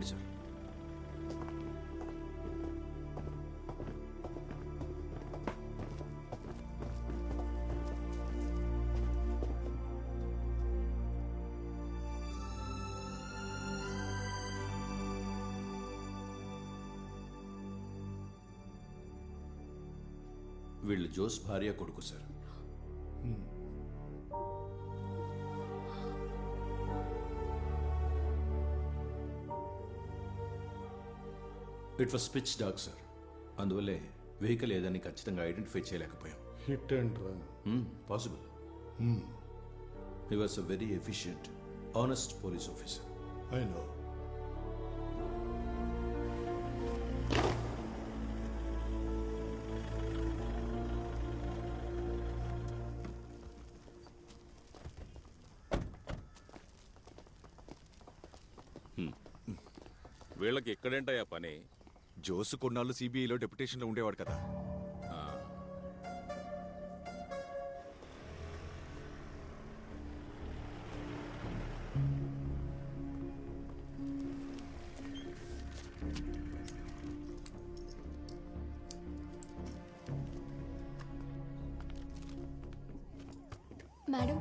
రండి సార్. వీళ్ళు జోస్ భార్య కొడుకు sir. It was pitch dark sir. అందువల్లే వెహికల్ ఏదని ఖచ్చితంగా ఐడెంటిఫై చేయలేకపోయాం. Hit and run possible. He was a very efficient, honest police officer. I know. వీళ్ళకి ఎక్కడేంటయ్యా పని? జోసు కొన్నాళ్ళు సిబిఐలో డెప్యుటేషన్లో ఉండేవాడు కదా. మేడం,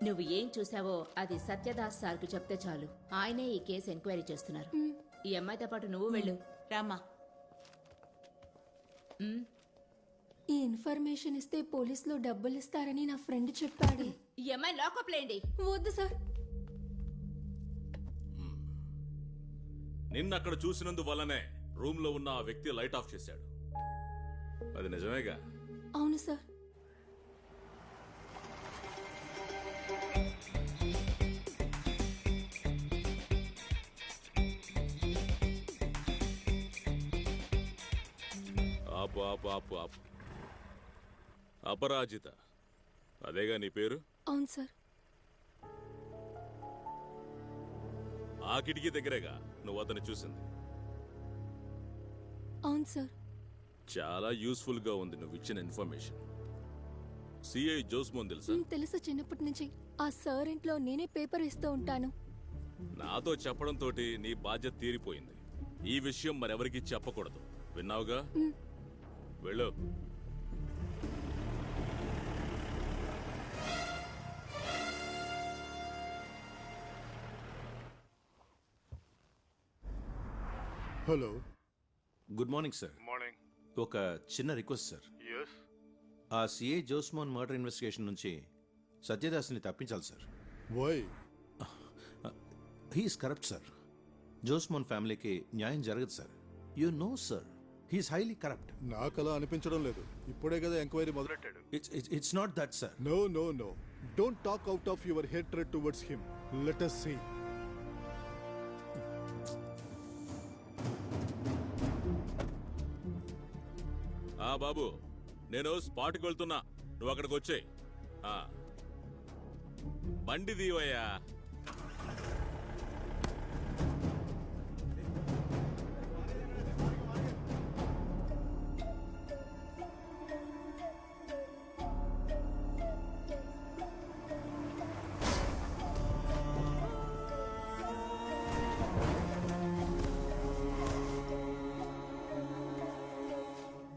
నువ్వు ఏం చూసావో అది సత్యదాస్ సార్కు చెప్తే చాలు. ఆయనే ఈ కేసు ఎంక్వైరీ చేస్తున్నారు. ఈ అమ్మాయితో పాటు నువ్వు వెళ్ళు. రామ్మా. ఈ ఇన్ఫర్మేషన్ ఇస్తే పోలీసులు డబ్బులు ఇస్తారని నా ఫ్రెండ్ చెప్పాడు. ఈ అమ్మాయి లాకప్ లేండి. వద్దు సార్. నిన్నక్కడ చూసినందువల్లనే రూమ్ లో ఉన్న ఆ వ్యక్తి లైట్ ఆఫ్ చేశాడు. అది నిజమేగా? అవును సార్. ఆపు ఆపు ఆపు ఆపు. అపరాజిత, అదేగా నీ పేరు? అవును సార్. ఆ కిటికీ దగ్గరేగా నువ్వు అతన్ని చూసింది? అవును సార్. చాలా యూస్ఫుల్ గా ఉంది నువ్వు ఇచ్చిన ఇన్ఫర్మేషన్. సిఐ జోస్మోన్ తెలుసా? తెలుసు, చిన్నప్పటి నుంచి ఆ సార్ ఇంట్లో నేనే పేపర్ ఇస్తూ ఉంటాను. నాతో చెప్పడంతో నీ బాధ్యత తీరిపోయింది. ఈ విషయం మరెవరికి చెప్పకూడదు, విన్నావుగా? వెళ్ళు. Hello. Good morning sir. Morning. ఒక చిన్న రిక్వెస్ట్ సార్. ఎస్. ఆ సిఐ జోస్మోన్ మర్డర్ ఇన్వెస్టిగేషన్ నుంచి సత్యదాస్ని తప్పించాలి sir. Why? He's corrupt sir. Josemon ఫ్యామిలీకి న్యాయం జరగదు sir. You know sir, he's highly corrupt. నాకు అలా అనిపించడం లేదు. ఇప్పుడే కదా ఎంక్వైరీ మొదలెట్టాడు. It's not that sir. No no no, don't talk out of your hatred towards him. Let us see. ఆ బాబు, నేను స్పాట్కి వెళ్తున్నా, నువ్వు అక్కడికి వచ్చే. బండి దీవయ్యా.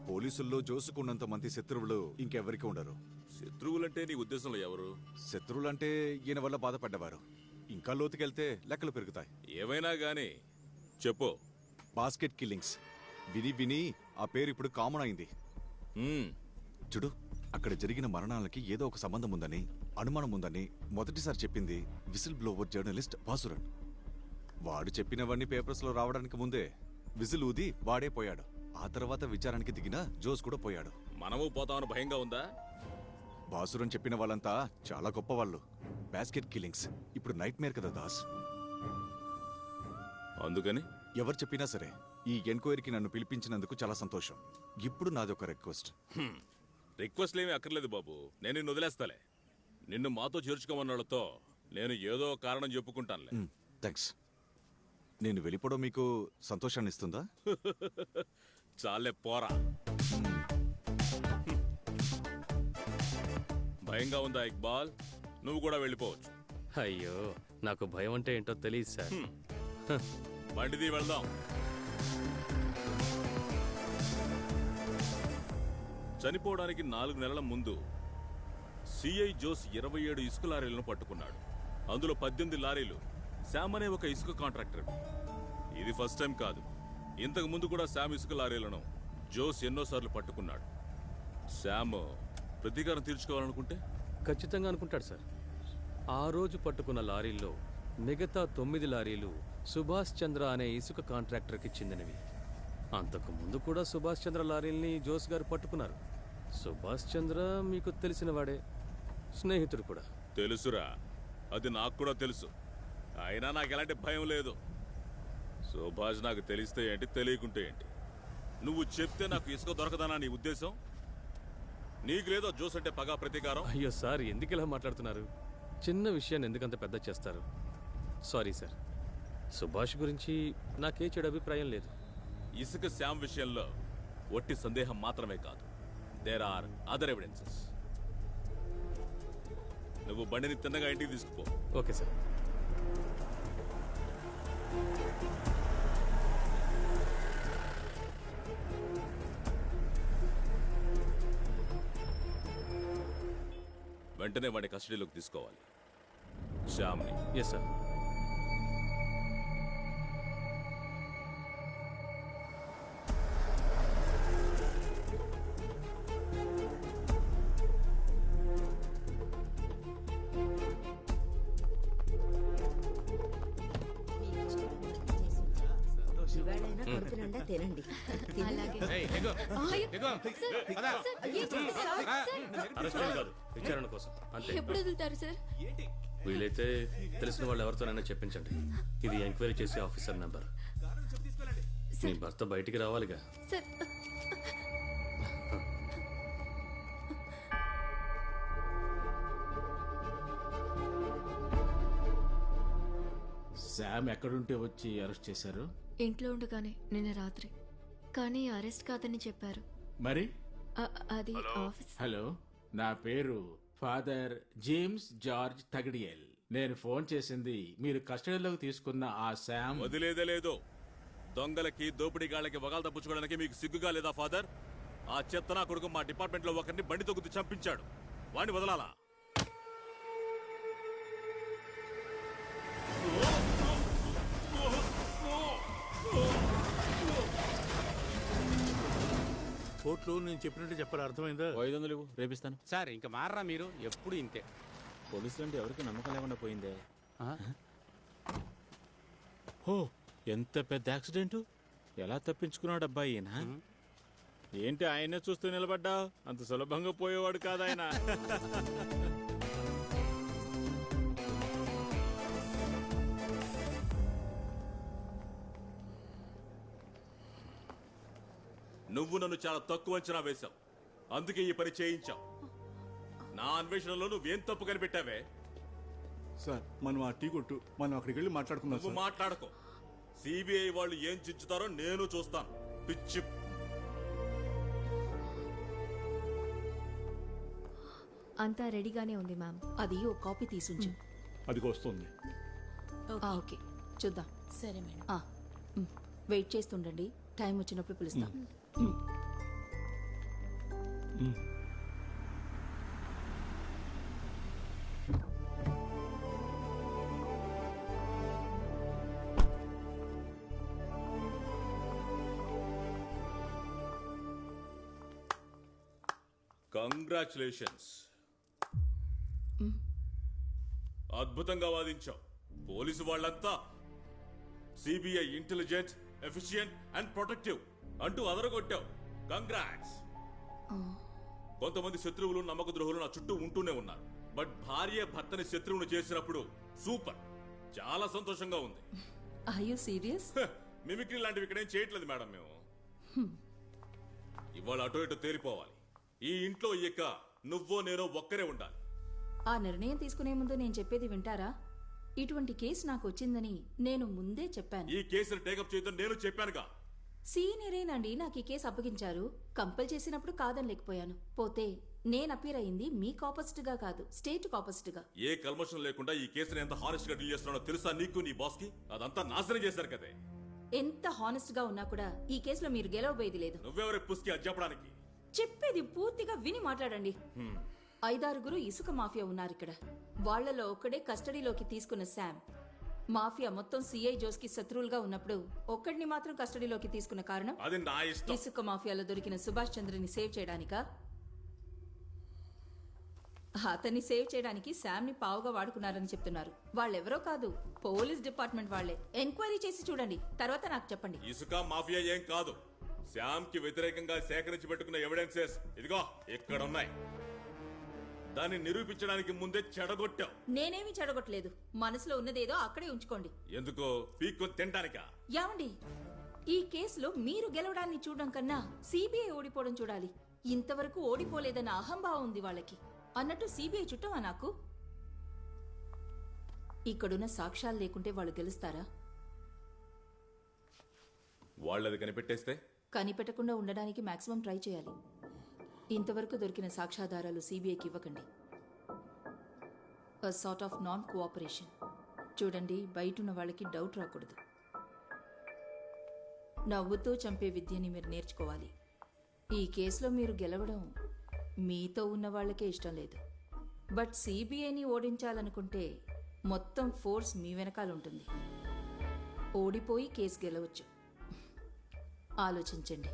పోలీసుల్లో జోసుకున్నంత మంది శత్రువులు ఇంకెవరికి ఉండరు. శత్రువులంటే నీ ఉద్దేశంలో ఎవరు? శత్రువులంటే ఈయన వల్ల బాధపడ్డవారు. ఇంకా లోతుకెళ్తే లెక్కలు పెరుగుతాయి. ఏమైనా గాని చెప్పు. బాస్కెట్ కిల్లింగ్స్ విని విని ఆ పేరు ఇప్పుడు కామన్ అయింది. చూడు, అక్కడ జరిగిన మరణాలకి ఏదో ఒక సంబంధం ఉందని, అనుమానం ఉందని మొదటిసారి చెప్పింది విసిల్ బ్లోవర్ జర్నలిస్ట్ బాసురన్. వాడు చెప్పినవన్నీ పేపర్స్ లో రావడానికి ముందే విజిల్ ఊది వాడే పోయాడు. ఆ తర్వాత విచారానికి దిగిన జోస్ కూడా పోయాడు. మనము పోతామని భయంగా ఉందా? బాసురన్ చెప్పిన వాళ్ళంతా చాలా గొప్ప వాళ్ళు. బాస్కెట్ కిల్లింగ్స్ ఇప్పుడు నైట్ మేర్ కదా దాస్. అందుకని ఎవరు చెప్పినా సరే ఈ ఎంక్వైరీకి నన్ను పిలిపించినందుకు చాలా సంతోషం. ఇప్పుడు నాది ఒక రిక్వెస్ట్. రిక్వెస్ట్లేమీ అక్కర్లేదు బాబు, నేను నిన్ను వదిలేస్తాలే. నిన్ను మాతో చేర్చుకోమన్నాళ్ళతో నేను ఏదో కారణం చెప్పుకుంటానులే. థ్యాంక్స్. నేను వెళ్ళిపోవడం మీకు సంతోషాన్ని ఇస్తుందా? చాలే పోరా. భయంగా ఉందా ఇక్బాల్? నువ్వు కూడా వెళ్ళిపోవచ్చు. అయ్యో, నాకు భయం అంటే ఏంటో తెలియదు సార్. బండిది వెళ్దాం. చనిపోవడానికి 4 నెలల ముందు సిఐ జోస్ 27 ఇసుక లారీలను పట్టుకున్నాడు. అందులో 18 లారీలు శామ్ అనే ఒక ఇసుక కాంట్రాక్టర్. ఇది ఫస్ట్ టైం కాదు. ఇంతకు ముందు కూడా శామ్ ఇసుక లారీలను జోస్ ఎన్నోసార్లు పట్టుకున్నాడు. శామ్ ప్రతీకారం తీర్చుకోవాలనుకుంటే ఖచ్చితంగా అనుకుంటాడు సార్. ఆ రోజు పట్టుకున్న లారీల్లో మిగతా 9 లారీలు సుభాష్ చంద్ర అనే ఇసుక కాంట్రాక్టర్కి చెందినవి. అంతకు ముందు కూడా సుభాష్ చంద్ర లారీల్ని జోస్ గారు పట్టుకున్నారు. సుభాష్ చంద్ర మీకు తెలిసిన వాడే, స్నేహితుడు కూడా. తెలుసురా, అది నాకు కూడా తెలుసు. అయినా నాకు ఎలాంటి భయం లేదు. సుభాష్ నాకు తెలిస్తే ఏంటి, తెలియకుంటే ఏంటి? నువ్వు చెప్తే నాకు ఇసుక దొరకదనా నీ ఉద్దేశం? నీకు లేదో జోస్ అంటే పగా ప్రతీకారం? అయ్యో సార్, ఎందుకు ఇలా మాట్లాడుతున్నారు? చిన్న విషయాన్ని ఎందుకంత పెద్ద చేస్తారు? సారీ సార్, సుభాష్ గురించి నాకే చెడు అభిప్రాయం లేదు. ఇసుక శామ్ విషయంలో ఒట్టి సందేహం మాత్రమే కాదు, దేర్ ఆర్ అదర్ ఎవిడెన్సెస్. నువ్వు బండిని తిన్నగా ఇంటికి తీసుకుపో. Okay sir. వెంటనే వాడి కస్టడీలోకి తీసుకోవాలి, శ్యామ్ని. Yes sir. ఇవాళైనా కడుపు నిండా తినండి. అరెస్ట్ కాదు, విచారణ కోసం అంతే. ఎప్పుడు వదులుతారు సార్? వీలైతే తెలిసిన వాళ్ళు ఎవరితోనైనా చెప్పించండి. ఇది ఎంక్వైరీ చేసే ఆఫీసర్ నెంబర్. మీ భర్త బయటికి రావాలిగా. సార్, శామ్ ఎక్కడుంటే వచ్చి అరెస్ట్ చేశారు? ఇంట్లో ఉండగానే నిన్న రాత్రి. కానీ అరెస్ట్ కాదని చెప్పారు. మరి అది ఆఫీస్. హలో, నా పేరు ఫాదర్ జేమ్స్ జార్జ్ తగడియల్. నేను ఫోన్ చేసింది మీరు కస్టడీలోకి తీసుకున్న ఆ శామ్. వదిలేదే లేదు. దొంగలకి దోపిడీగాళ్ళకి వగాలు తప్పించుకోవడానికి మీకు సిగ్గుగా లేదా ఫాదర్? ఆ చెత్త నా కొడుకు మా డిపార్ట్మెంట్ లో ఒకరిని బండి తొక్కుతూ చంపించాడు. వాడిని వదలాలా? కోర్టులో నేను చెప్పినట్టు చెప్పాలి, అర్థమైందా? 500 ఇవ్వు, రేపిస్తాను. సార్ ఇంకా మారరా మీరు, ఎప్పుడు ఇంతే. పోలీసులు అంటే ఎవరికి నమ్మకం లేకుండా పోయిందే. ఆ? ఓ, ఎంత పెద్ద యాక్సిడెంట్! ఎలా తప్పించుకున్నాడు అబ్బాయి ఈయన? ఏంటి ఆయనే చూస్తూ నిలబడ్డా? అంత సులభంగా పోయేవాడు కాదు ఆయన. నువ్వు నన్ను చాలా తక్కువ అంచనా వేశావు, అందుకే ఈ పని చేయించావు. నా అన్వేషణలో నువ్వేం తప్పు కనిపెట్టావే? సార్, మనం ఆ టీ కొట్టు, మనం అక్కడికి వెళ్ళి మాట్లాడుకుందాం. నువ్వు మాట్లాడుకో. సిబిఐ వాళ్ళు ఏం చించుతారో నేను చూస్తాను. పిచ్చి. అంతా రెడీగానే ఉంది మ్యామ్. అది ఓ కాపీ తీసుంచు. అది వస్తుంది. ఓకే, చూద్దాం. సరే మేడం. వెయిట్ చేస్తుండండి, టైం వచ్చినప్పుడు పిలుస్తాం. కంగ్రాచులేషన్స్, అద్భుతంగా వాదించావు. పోలీసు వాళ్ళంతా CBI intelligent, efficient and protective అంటూ అదరగొట్టావు. కంగ్రాట్స్. కొంతమంది శత్రువులు, నమ్మక ద్రోహులు నా చుట్టూ ఉంటూనే ఉన్నారు. బట్ భార్య భర్తని శత్రువును చేసినప్పుడు సూపర్, చాలా సంతోషంగా ఉంది. Are you serious? మిమిక్రీ లాంటివి ఇక్కడేం చేయట్లేదు మేడం మేము. ఇవాళ అటో ఇటో తేలిపోవాలి. ఈ ఇంట్లో ఇక నువ్వో నేనో ఒక్కరే ఉండాలి. ఆ నిర్ణయం తీసుకునే ముందు నేను చెప్పేది వింటారా? ఇటువంటి కేసు నాకు వచ్చిందని నేను ముందే చెప్పాను. ఈ కేసును టేకప్ చేయడం నేను చెప్పానుగా. సీనియరేనండి నాకు ఈ కేసు అప్పగించారు. కంపల్ చేసినప్పుడు కాదని లేకపోయాను. పోతే నేను అపీర్ అయింది మీకు ఆపోజిట్ గా కాదు, స్టేట్ కు ఆపోజిట్ గా. ఏ కల్మషం లేకుండా ఈ కేసుని ఎంత హానెస్ట్ గా డీల్ చేస్తున్నాడో తెలుసా నీకు నీ బాస్ కి? అదంతా నాశనం చేశారు కదే. ఎంత హానెస్ట్ గా ఉన్నా కూడా ఈ కేసులో మీరు గెలవబోయేది లేదు. నువ్వెవరి పుస్కి అది చెప్పడానికి? చెప్పేది పూర్తిగా విని మాట్లాడండి. 5-6 ఇసుక మాఫియా ఉన్నారు ఇక్కడ. వాళ్లలో ఒక్కడే కస్టడీలోకి తీసుకున్న శామ్. మాఫియా మొత్తం సిఐ జోస్ కి శత్రువులుగా ఉన్నప్పుడు ఒక్కడిని మాత్రం కస్టడీలోకి తీసుకున్న కారణం అది నా ఇష్టం. ఇసుక మాఫియాలో దొరికిన సుభాష్ చంద్రని సేవ్ చేయడానికా? అతన్ని సేవ్ చేయడానికి శామ్ ని పావుగా వాడుకున్నారని చెప్తున్నారు. వాళ్ళెవరో కాదు, పోలీస్ డిపార్ట్మెంట్ వాళ్లే. ఎంక్వైరీ చేసి చూడండి, తర్వాత నాకు చెప్పండి. ఇసుక మాఫియా ఏం కాదు. శ్యామ్ కి వ్యతిరేకంగా సేకరించి పెట్టుకున్న ఎవిడెన్సెస్ ఇదిగో ఇక్కడ ఉన్నాయి. దాన్ని నిరూపించడానికి ముందే చెడగొట్టావు. నేనేమి చెడగొట్టలేదు. మనసులో ఉన్నదేదో అక్కడే ఉంచుకోండి. ఎందుకో పీక్కు తింటానికా? యావండి, ఈ కేసులో మీరు గెలవడాన్ని చూడడం కన్నా సిబిఐ ఓడిపోవడం చూడాలి. ఇంతవరకు ఓడిపోలేదన్న అహంభావం ఉంది వాళ్ళకి. అన్నట్టు సిబిఐ చుట్టమా నాకు? ఇక్కడున్న సాక్ష్యాలు లేకుంటే వాళ్ళు గెలుస్తారా? వాళ్ళది కనిపెట్టేస్తే కనిపెట్టకుండా ఉండడానికి మాక్సిమం ట్రై చేయాలి. ఇంతవరకు దొరికిన సాక్ష్యాధారాలు సిబిఐకి ఇవ్వకండి. A sort of non cooperation. చూడండి, బయటున్న వాళ్ళకి డౌట్ రాకూడదు. నవ్వుతూ చంపే విద్యని మీరు నేర్చుకోవాలి. ఈ కేసులో మీరు గెలవడం మీతో ఉన్న వాళ్ళకే ఇష్టం లేదు. బట్ సిబిఐని ఓడించాలనుకుంటే మొత్తం ఫోర్స్ మీ వెనకాల ఉంటుంది. ఓడిపోయి కేసు గెలవచ్చు. ఆలోచించండి.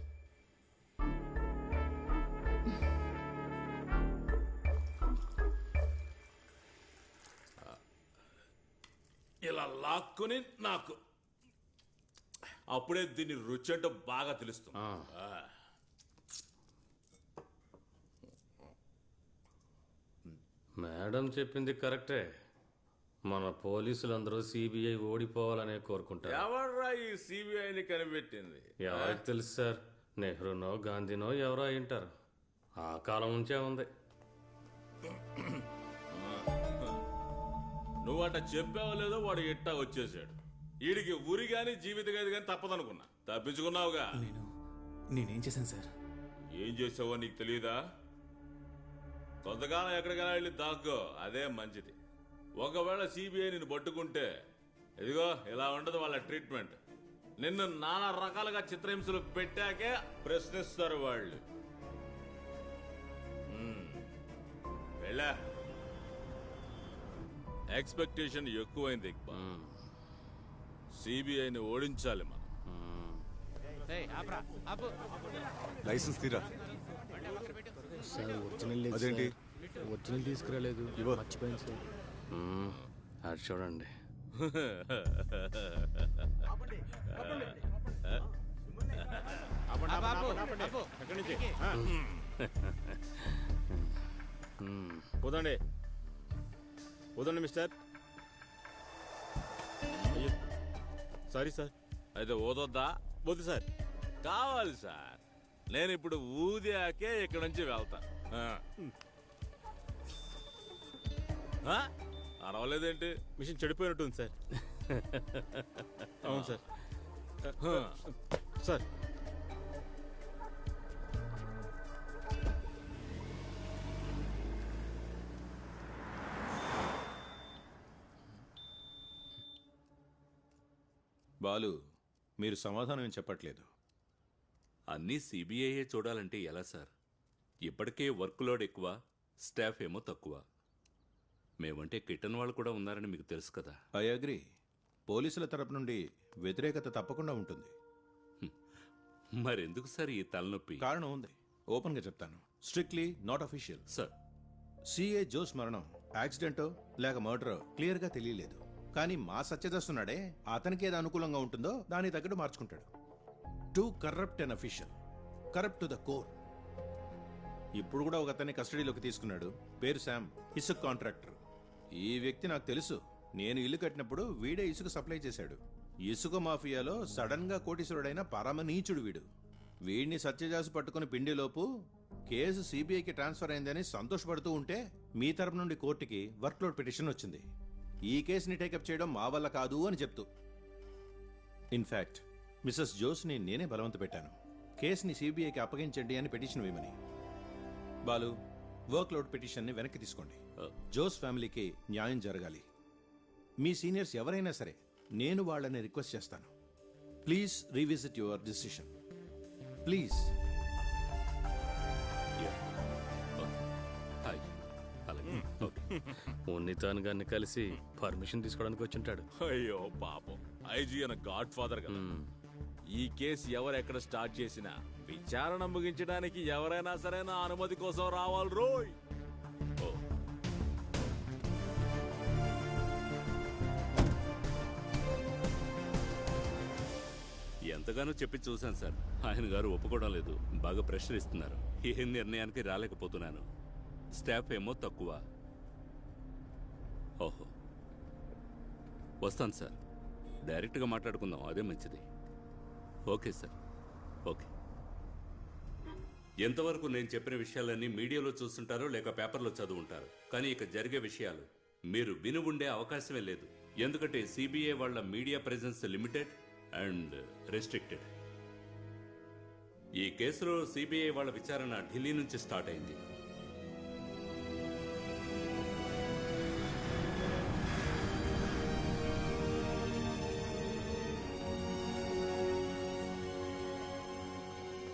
ఇలా లాక్కుని నాకు అప్పుడే దీన్ని రుచి అంటే బాగా తెలుస్తుంది. మేడం చెప్పింది కరెక్టే. మన పోలీసులందరూ సిబిఐ ఓడిపోవాలనే కోరుకుంటారు. ఎవర్రా ఈ సిబిఐని కనిపెట్టింది? ఎవరికి తెలుసు సార్? నెహ్రూనో గాంధీనో ఎవరో అయింటారు. ఆ కాలం నుంచే ఉంది. నువ్వట చెప్పావో లేదో వాడు ఎట్టా వచ్చేసాడు. వీడికి ఊరి గాని జీవిత గది గాని తప్పదనుకున్నా. తప్పించుకున్నావుగా. నేనేం చేశాను సార్? ఏం చేసావో నీకు తెలియదా? కొంతకాలం ఎక్కడికైనా వెళ్ళి దాక్కో, అదే మంచిది. ఒకవేళ సిబిఐ నిన్ను పట్టుకుంటే ఇదిగో ఇలా ఉండదు వాళ్ళ ట్రీట్మెంట్. నిన్ను నానా రకాలుగా చిత్రహింసలు పెట్టాకే ప్రశ్నిస్తారు వాళ్ళు. వెళ్ళా. ఎక్స్పెక్టేషన్ ఎక్కువైంది ఇక్బాల్. సిబిఐని ఓడించాలి మనం. లైసెన్స్ తీరా. అదేంటి ఒరిజినల్ తీసుకురాలేదు, మర్చిపోయింది సార్. అది చూడండి. పోదండి పోదండి మిస్టర్. Sorry sir. అయితే ఓదొద్దా? వద్దు సార్. కావాలి సార్. నేను ఇప్పుడు ఊదాకే ఇక్కడ నుంచి వెళ్తా. అరవలేదేంటి? మిషన్ చెడిపోయినట్టుంది సార్. అవును సార్. సార్ బాలు, మీరు సమాధానం ఏం చెప్పట్లేదు. అన్నీ సిబిఐఏ చూడాలంటే ఎలా సార్? ఇప్పటికే వర్క్ లోడ్ ఎక్కువ, స్టాఫ్ ఏమో తక్కువ. మేమంటే కిట్టన్ వాళ్ళు కూడా ఉన్నారని మీకు తెలుసు కదా. I agree. పోలీసుల తరపు నుండి వ్యతిరేకత తప్పకుండా ఉంటుంది. మరెందుకు సార్ ఈ తలనొప్పి? కారణం ఉంది, ఓపెన్గా చెప్తాను. Strictly not official. Sir, CA Jose మరణం యాక్సిడెంటో లేక మర్డరో క్లియర్గా తెలియలేదు. కానీ మా సత్యదస్తున్నాడే, అతనికి ఏది అనుకూలంగా ఉంటుందో దానికి తగ్గట్టు మార్చుకుంటాడు. Too corrupt unofficial, corrupt to the core. ఇప్పుడు కూడా ఒక అతన్ని కస్టడీలోకి తీసుకున్నాడు. పేరు శామ్, ఇసుక కాంట్రాక్టర్. ఈ వ్యక్తి నాకు తెలుసు. నేను ఇల్లు కట్టినప్పుడు వీడే ఇసుక సప్లై చేశాడు. ఇసుక మాఫియాలో సడన్ గా కోటీశ్వరుడైన పరమనీచుడు వీడు. వీడిని సత్యజాసు పట్టుకుని పిండిలోపు కేసు సిబిఐకి ట్రాన్స్ఫర్ అయిందని సంతోషపడుతూ ఉంటే మీ తరపు నుండి కోర్టుకి వర్క్లోడ్ పిటిషన్ వచ్చింది. ఈ కేసుని టేకప్ చేయడం మా వల్ల కాదు అని చెప్తూ. ఇన్ఫాక్ట్ మిసెస్ జోస్ని నేనే బలవంత పెట్టాను, కేసుని సిబిఐకి అప్పగించండి అని పిటిషన్ వేయమని. బాలు, వర్క్ లోడ్ పిటిషన్ని వెనక్కి తీసుకోండి. జోస్ ఫ్యామిలీకి న్యాయం జరగాలి. మీ సీనియర్స్ ఎవరైనా సరే నేను వాళ్ళని రిక్వెస్ట్ చేస్తాను. Please revisit your decision please. Unnithan గారిని కలిసి పర్మిషన్ తీసుకోవడానికి వచ్చింటాడు. అయ్యో పాపం, ఐజీ అన్న గాడ్ ఫాదర్ కదా. ఈ కేసు ఎవరెక్కడ స్టార్ట్ చేసినా విచారణ ముగించడానికి ఎవరైనా సరే నా అనుమతి కోసం రావాలి రోయ్. ఎంతగానో చెప్పి చూశాను సార్, ఆయన గారు ఒప్పుకోవడం లేదు. బాగా ప్రెషర్ ఇస్తున్నారు. ఏం నిర్ణయానికి రాలేకపోతున్నాను. స్టాఫ్ ఏమో తక్కువ. ఓహో, వస్తాను సార్. డైరెక్ట్గా మాట్లాడుకుందాం, అదే మంచిది. Okay sir, okay. ఎంతవరకు నేను చెప్పిన విషయాలన్నీ మీడియాలో చూస్తుంటారో లేక పేపర్లో చదువుంటారు, కానీ ఇక జరిగే విషయాలు మీరు విని ఉండే అవకాశమే లేదు. ఎందుకంటే సిబిఐ వాళ్ళ media presence limited and restricted. ఈ కేసులో సిబిఐ వాళ్ళ విచారణ ఢిల్లీ నుంచి స్టార్ట్ అయింది.